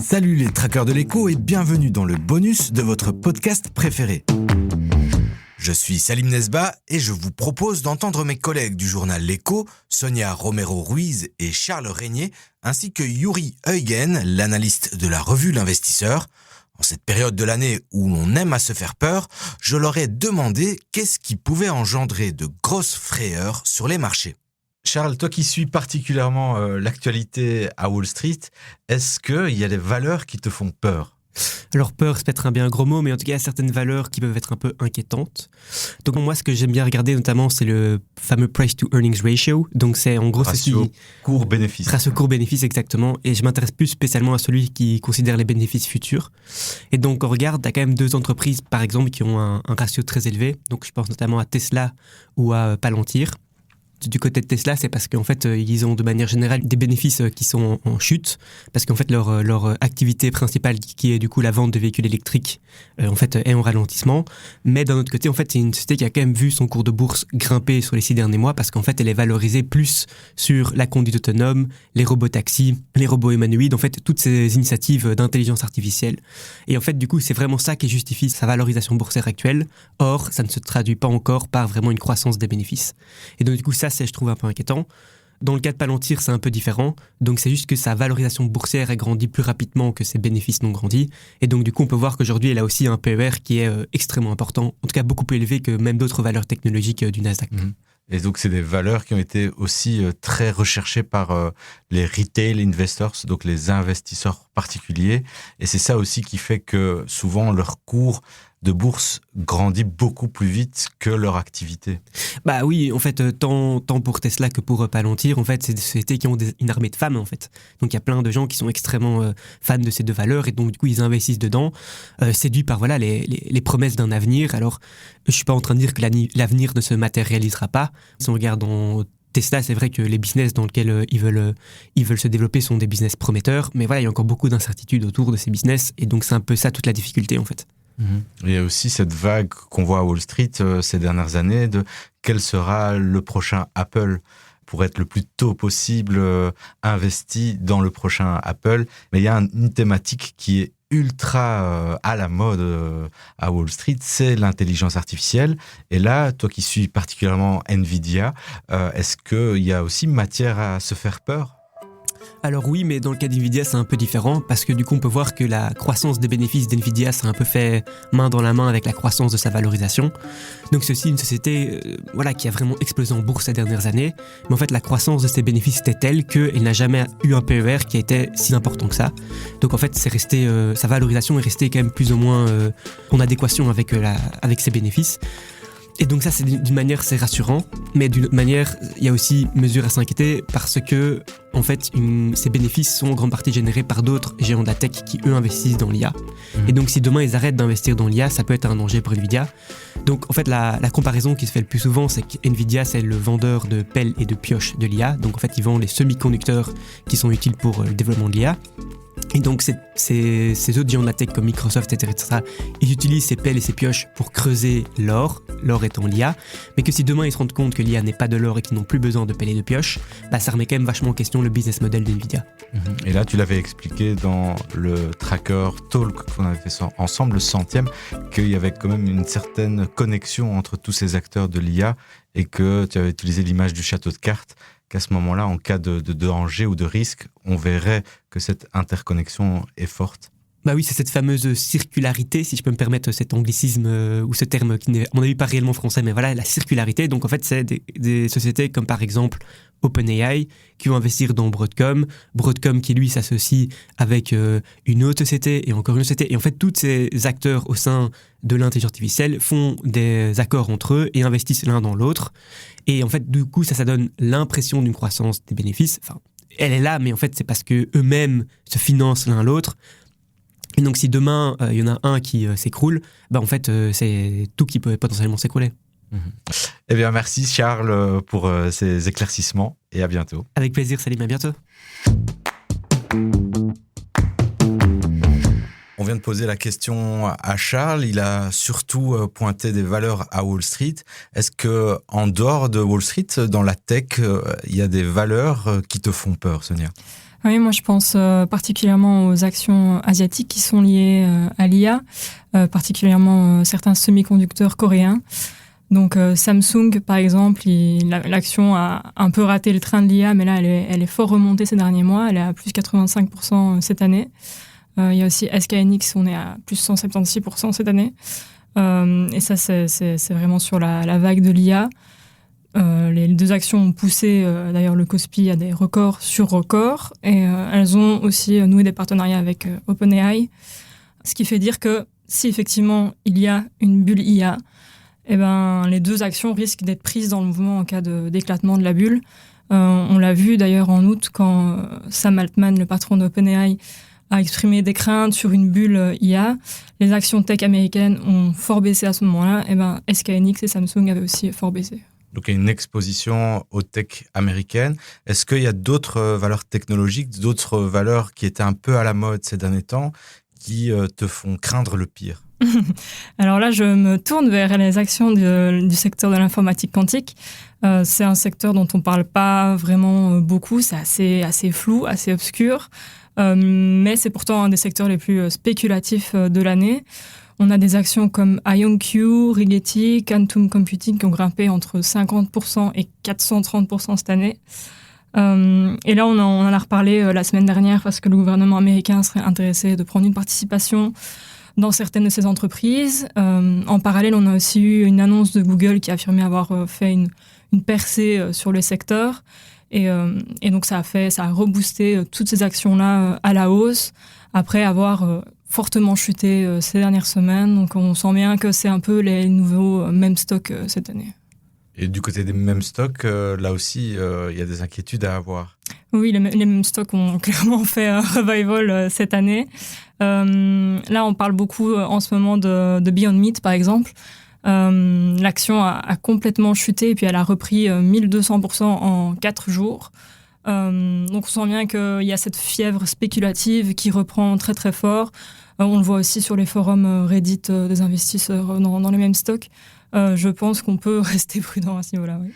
Salut les traqueurs de l'écho et bienvenue dans le bonus de votre podcast préféré. Je suis Salim Nesba et je vous propose d'entendre mes collègues du journal L'Écho, Sonia Romero-Ruiz et Charles Régnier, ainsi que Yuri Huygen, l'analyste de la revue L'Investisseur. En cette période de l'année où l'on aime à se faire peur, je leur ai demandé qu'est-ce qui pouvait engendrer de grosses frayeurs sur les marchés. Charles, toi qui suis particulièrement l'actualité à Wall Street, est-ce qu'il y a des valeurs qui te font peur ? Alors peur, c'est peut-être un bien gros mot, mais en tout cas, il y a certaines valeurs qui peuvent être un peu inquiétantes. Donc moi, ce que j'aime bien regarder notamment, c'est le fameux Price to Earnings Ratio. Donc c'est en gros ratio cours-bénéfice. Ratio cours-bénéfice, exactement. Et je m'intéresse plus spécialement à celui qui considère les bénéfices futurs. Et donc on regarde, il y a quand même deux entreprises, par exemple, qui ont un ratio très élevé. Donc je pense notamment à Tesla ou à Palantir. Du côté de Tesla, c'est parce qu'en fait, ils ont de manière générale des bénéfices qui sont en chute, parce qu'en fait, leur activité principale, qui est du coup la vente de véhicules électriques, en fait, est en ralentissement. Mais d'un autre côté, en fait, c'est une société qui a quand même vu son cours de bourse grimper sur les 6 derniers mois, parce qu'en fait, elle est valorisée plus sur la conduite autonome, les robotaxis, les robots humanoïdes, en fait, toutes ces initiatives d'intelligence artificielle. Et en fait, du coup, c'est vraiment ça qui justifie sa valorisation boursière actuelle. Or, ça ne se traduit pas encore par vraiment une croissance des bénéfices. Et donc, du coup, ça, c'est, je trouve, un peu inquiétant. Dans le cas de Palantir, c'est un peu différent. Donc, c'est juste que sa valorisation boursière a grandi plus rapidement que ses bénéfices n'ont grandi. Et donc, du coup, on peut voir qu'aujourd'hui, elle a aussi un PER qui est extrêmement important, en tout cas beaucoup plus élevé que même d'autres valeurs technologiques du Nasdaq. Et donc, c'est des valeurs qui ont été aussi très recherchées par les retail investors, donc les investisseurs particuliers. Et c'est ça aussi qui fait que souvent, leur cours de bourse grandit beaucoup plus vite que leur activité. Bah oui, en fait, tant pour Tesla que pour Palantir, en fait, c'est des sociétés qui ont une armée de femmes, en fait. Donc, il y a plein de gens qui sont extrêmement fans de ces deux valeurs et donc, du coup, ils investissent dedans, séduits par, voilà, les promesses d'un avenir. Alors, je suis pas en train de dire que l'avenir ne se matérialisera pas. Si on regarde dans Tesla, c'est vrai que les business dans lesquels ils veulent se développer sont des business prometteurs, mais voilà, il y a encore beaucoup d'incertitudes autour de ces business et donc, c'est un peu ça toute la difficulté, en fait. Il y a aussi cette vague qu'on voit à Wall Street ces dernières années de quel sera le prochain Apple pour être le plus tôt possible investi dans le prochain Apple. Mais il y a une thématique qui est ultra à la mode à Wall Street, c'est l'intelligence artificielle. Et là, toi qui suis particulièrement Nvidia, est-ce qu'il y a aussi matière à se faire peur ? Alors oui, mais dans le cas d'NVIDIA, c'est un peu différent parce que du coup, on peut voir que la croissance des bénéfices d'NVIDIA s'est un peu fait main dans la main avec la croissance de sa valorisation. Donc c'est aussi une société qui a vraiment explosé en bourse ces dernières années. Mais en fait, la croissance de ses bénéfices était telle qu'elle n'a jamais eu un PER qui a été si important que ça. Donc en fait, c'est resté, sa valorisation est restée quand même plus ou moins en adéquation avec ses bénéfices. Et donc ça, c'est d'une manière, c'est rassurant, mais d'une autre manière, il y a aussi mesure à s'inquiéter parce que, en fait, ces bénéfices sont en grande partie générés par d'autres géants de la tech qui, eux, investissent dans l'IA. Et donc, si demain, ils arrêtent d'investir dans l'IA, ça peut être un danger pour Nvidia. Donc, en fait, la comparaison qui se fait le plus souvent, c'est qu'Nvidia, c'est le vendeur de pelles et de pioches de l'IA. Donc, en fait, ils vendent les semi-conducteurs qui sont utiles pour le développement de l'IA. Et donc, ces autres géants de la tech comme Microsoft, etc., ils utilisent ces pelles et ces pioches pour creuser l'or étant l'IA, mais que si demain ils se rendent compte que l'IA n'est pas de l'or et qu'ils n'ont plus besoin de pelles et de pioches, ça remet quand même vachement en question le business model d'NVIDIA. Et là, tu l'avais expliqué dans le Tracker Talk qu'on avait fait ensemble, le 100e, qu'il y avait quand même une certaine connexion entre tous ces acteurs de l'IA et que tu avais utilisé l'image du château de cartes, qu'à ce moment-là, en cas de danger ou de risque, on verrait que cette interconnexion est forte. Bah oui, c'est cette fameuse circularité, si je peux me permettre cet anglicisme ou ce terme qui n'est à mon avis pas réellement français, mais voilà, la circularité. Donc en fait, c'est des sociétés comme par exemple OpenAI qui vont investir dans Broadcom qui lui s'associe avec une autre société et encore une société. Et en fait, tous ces acteurs au sein de l'intelligence artificielle font des accords entre eux et investissent l'un dans l'autre. Et en fait, du coup, ça donne l'impression d'une croissance des bénéfices. Enfin, elle est là, mais en fait, c'est parce qu'eux-mêmes se financent l'un l'autre. Et donc, si demain, il y en a un qui s'écroule, en fait, c'est tout qui peut potentiellement s'écrouler. Eh bien, merci Charles pour ces éclaircissements et à bientôt. Avec plaisir, Salim, à bientôt. On vient de poser la question à Charles. Il a surtout pointé des valeurs à Wall Street. Est-ce que en dehors de Wall Street, dans la tech, il y a des valeurs qui te font peur, Sonia ? Oui, moi je pense particulièrement aux actions asiatiques qui sont liées à l'IA, particulièrement certains semi-conducteurs coréens. Donc Samsung, par exemple, l'action a un peu raté le train de l'IA, mais là elle est fort remontée ces derniers mois, elle est à plus 85% cette année. Il y a aussi SK Hynix, on est à plus 176% cette année. Et ça c'est vraiment sur la vague de l'IA. Les deux actions ont poussé d'ailleurs le Kospi à des records sur records et elles ont aussi noué des partenariats avec OpenAI, ce qui fait dire que si effectivement il y a une bulle IA, eh ben, les deux actions risquent d'être prises dans le mouvement en cas d'éclatement de la bulle. On l'a vu d'ailleurs en août quand Sam Altman, le patron d'OpenAI, a exprimé des craintes sur une bulle IA. Les actions tech américaines ont fort baissé à ce moment-là. Eh ben, SK Hynix et Samsung avaient aussi fort baissé. Donc, il y a une exposition aux tech américaines. Est-ce qu'il y a d'autres valeurs technologiques, d'autres valeurs qui étaient un peu à la mode ces derniers temps, qui te font craindre le pire ? Alors là, je me tourne vers les actions du secteur de l'informatique quantique. C'est un secteur dont on ne parle pas vraiment beaucoup. C'est assez flou, assez obscur. Mais c'est pourtant un des secteurs les plus spéculatifs de l'année. On a des actions comme IonQ, Rigetti, Quantum Computing qui ont grimpé entre 50% et 430% cette année. Et là, on en a reparlé la semaine dernière parce que le gouvernement américain serait intéressé de prendre une participation dans certaines de ces entreprises. En parallèle, on a aussi eu une annonce de Google qui affirmait avoir fait une percée sur le secteur. Et donc, ça a reboosté toutes ces actions-là à la hausse après avoir fortement chuté ces dernières semaines. Donc, on sent bien que c'est un peu les nouveaux meme stocks cette année. Et du côté des meme stocks, là aussi, il y a des inquiétudes à avoir. Oui, les meme stocks ont clairement fait un revival cette année. Là, on parle beaucoup en ce moment de Beyond Meat, par exemple. L'action a complètement chuté et puis elle a repris 1200% en 4 jours. Donc on sent bien qu'il y a cette fièvre spéculative qui reprend très très fort. On le voit aussi sur les forums Reddit des investisseurs dans les mêmes stocks. Je pense qu'on peut rester prudent à ce niveau-là. Oui.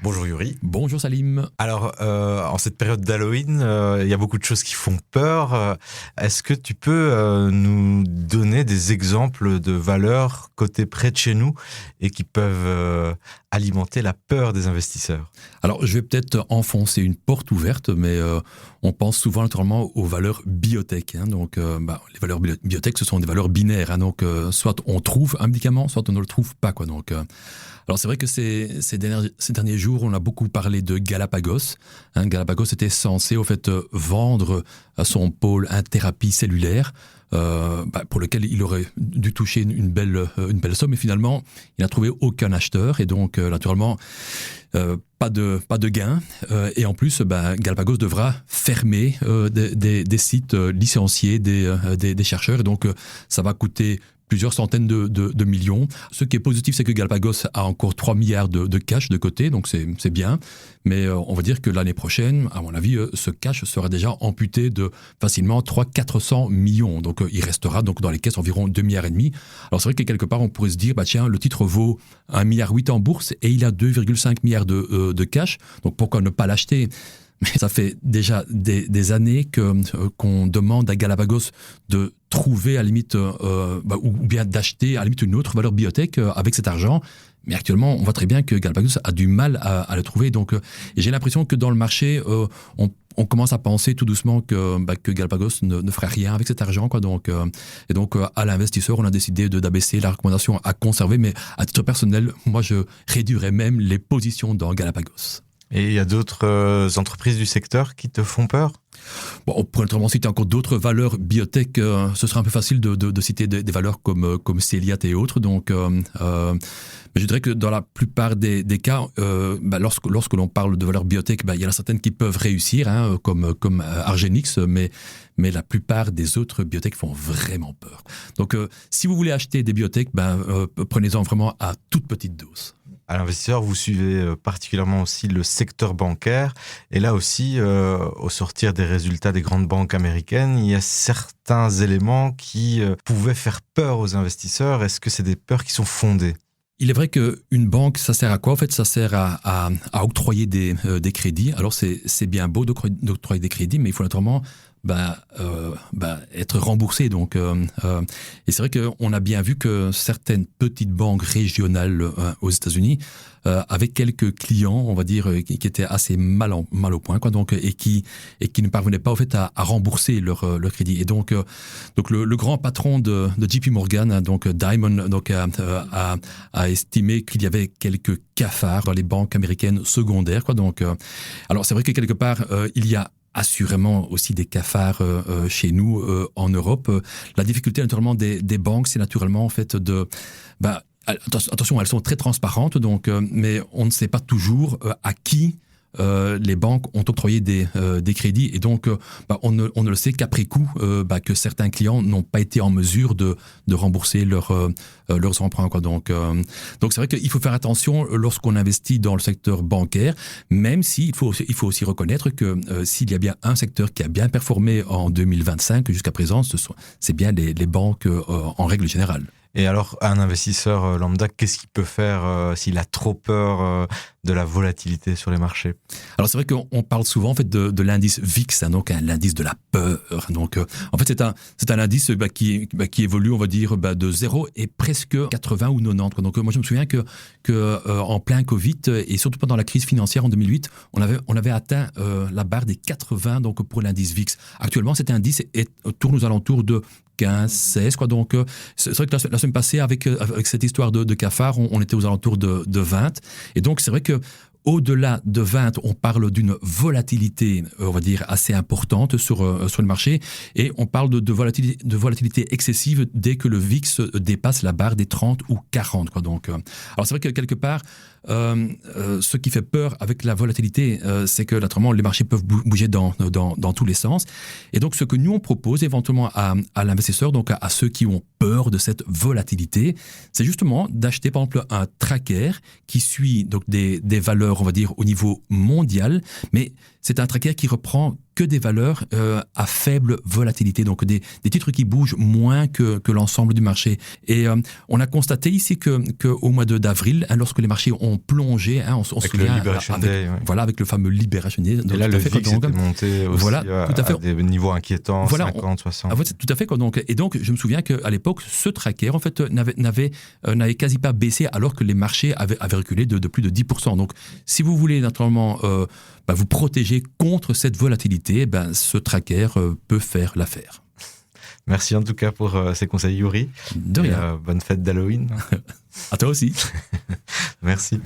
Bonjour Yuri. Bonjour Salim. Alors, en cette période d'Halloween, il y a beaucoup de choses qui font peur. Est-ce que tu peux nous donner des exemples de valeurs cotées près de chez nous et qui peuvent alimenter la peur des investisseurs ? Alors, je vais peut-être enfoncer une porte ouverte, mais on pense souvent naturellement aux valeurs biotech. Donc, les valeurs biotech, ce sont des valeurs binaires. Donc, soit on trouve un médicament, soit on ne le trouve pas. Donc, alors, c'est vrai que ces derniers jours, on a beaucoup parlé de Galapagos. Galapagos était censé, au fait, vendre à son pôle une thérapie cellulaire pour lequel il aurait dû toucher une belle somme. Et finalement, il n'a trouvé aucun acheteur. Et donc, naturellement, pas de gain. Et en plus, Galapagos devra fermer des sites, licencier des chercheurs. Et donc, ça va coûter plusieurs centaines de millions. Ce qui est positif, c'est que Galapagos a encore 3 milliards de cash de côté, donc c'est bien. Mais on va dire que l'année prochaine, à mon avis, ce cash sera déjà amputé de facilement 300-400 millions. Donc il restera donc dans les caisses environ 2,5 milliards. Alors c'est vrai que quelque part, on pourrait se dire, tiens, le titre vaut 1,8 milliard en bourse et il a 2,5 milliards de cash. Donc pourquoi ne pas l'acheter ? Mais ça fait déjà des années qu'on demande à Galapagos de trouver à la limite, ou bien d'acheter à la limite une autre valeur biotech avec cet argent. Mais actuellement, on voit très bien que Galapagos a du mal à le trouver. Donc, et j'ai l'impression que dans le marché, on commence à penser tout doucement que Galapagos ne ferait rien avec cet argent. Donc, à l'investisseur, on a décidé d'abaisser la recommandation à conserver. Mais à titre personnel, moi, je réduirais même les positions dans Galapagos. Et il y a d'autres entreprises du secteur qui te font peur ? Bon, on pourrait notamment citer encore d'autres valeurs biotech. Ce serait un peu facile de citer des valeurs comme Celiat et autres. Donc, mais je dirais que dans la plupart des cas, lorsque l'on parle de valeurs biotech, il y en a certaines qui peuvent réussir, comme Argenix, mais la plupart des autres biotech font vraiment peur. Donc, si vous voulez acheter des biotech, prenez-en vraiment à toute petite dose. À l'investisseur, vous suivez particulièrement aussi le secteur bancaire. Et là aussi, au sortir des résultats des grandes banques américaines, il y a certains éléments qui pouvaient faire peur aux investisseurs. Est-ce que c'est des peurs qui sont fondées ? il est vrai qu'une banque, ça sert à quoi? En fait, ça sert à octroyer des crédits. Alors, c'est bien beau d'octroyer des crédits, mais il faut naturellement être remboursé. Donc, et c'est vrai qu'on a bien vu que certaines petites banques régionales aux États-Unis avaient quelques clients, on va dire, qui étaient assez mal au point, quoi. Donc, et qui ne parvenaient pas, au fait, à rembourser leur crédit. Et donc le grand patron de JP Morgan, donc Diamond, donc a estimé qu'il y avait quelques cafards dans les banques américaines secondaires, quoi. Donc, alors c'est vrai que quelque part il y a assurément aussi des cafards chez nous en Europe. La difficulté naturellement des banques, c'est naturellement en fait attention, elles sont très transparentes, donc, mais on ne sait pas toujours à qui les banques ont octroyé des crédits, et donc on ne le sait qu'après coup que certains clients n'ont pas été en mesure de rembourser leurs emprunts, quoi. Donc c'est vrai qu'il faut faire attention lorsqu'on investit dans le secteur bancaire, même s'il faut aussi reconnaître que s'il y a bien un secteur qui a bien performé en 2025 jusqu'à présent, c'est bien les banques en règle générale. Et alors, un investisseur lambda, qu'est-ce qu'il peut faire s'il a trop peur de la volatilité sur les marchés? Alors, c'est vrai qu'on parle souvent en fait de l'indice VIX, donc l'indice de la peur. Donc, en fait, c'est un indice qui évolue, on va dire, de 0 et presque 80 ou 90. Quoi. Donc, moi, je me souviens que en plein Covid et surtout pendant la crise financière en 2008, on avait atteint la barre des 80 donc pour l'indice VIX. Actuellement, cet indice tourne aux alentours de 15, 16, quoi. Donc, c'est vrai que la semaine passée, avec cette histoire de cafard, on était aux alentours de 20. Et donc, c'est vrai que au-delà de 20, on parle d'une volatilité, on va dire, assez importante sur le marché. Et on parle de volatilité excessive dès que le VIX dépasse la barre des 30 ou 40, quoi. Donc, alors, c'est vrai que quelque part, ce qui fait peur avec la volatilité, c'est que naturellement les marchés peuvent bouger dans tous les sens. Et donc ce que nous on propose éventuellement à l'investisseur, donc à ceux qui ont peur de cette volatilité, c'est justement d'acheter par exemple un tracker qui suit donc des valeurs, on va dire, au niveau mondial, mais c'est un tracker qui reprend que des valeurs à faible volatilité, donc des titres qui bougent moins que l'ensemble du marché. Et on a constaté ici qu'au mois d'avril, lorsque les marchés ont plongé, on se souvient, avec le fameux Liberation Day. Et là, le VIX était monté aussi à des niveaux inquiétants, 50, 60. En fait, tout à fait, quoi. Et donc, je me souviens qu'à l'époque, ce tracker, en fait, n'avait quasi pas baissé, alors que les marchés avaient reculé de plus de 10%. Donc, si vous voulez naturellement vous protéger contre cette volatilité, ce tracker peut faire l'affaire. Merci en tout cas pour ces conseils, Yuri. De rien. Bonne fête d'Halloween. À toi aussi. Merci.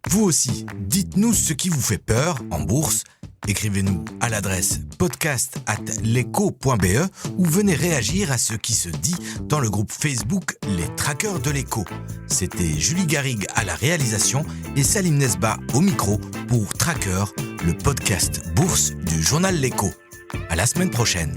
Vous aussi, dites-nous ce qui vous fait peur en bourse. Écrivez-nous à l'adresse podcast@leco.be ou venez réagir à ce qui se dit dans le groupe Facebook Les Traqueurs de l'Écho. C'était Julie Garrigue à la réalisation et Salim Nesba au micro pour Tracker, le podcast bourse du journal L'Écho. À la semaine prochaine.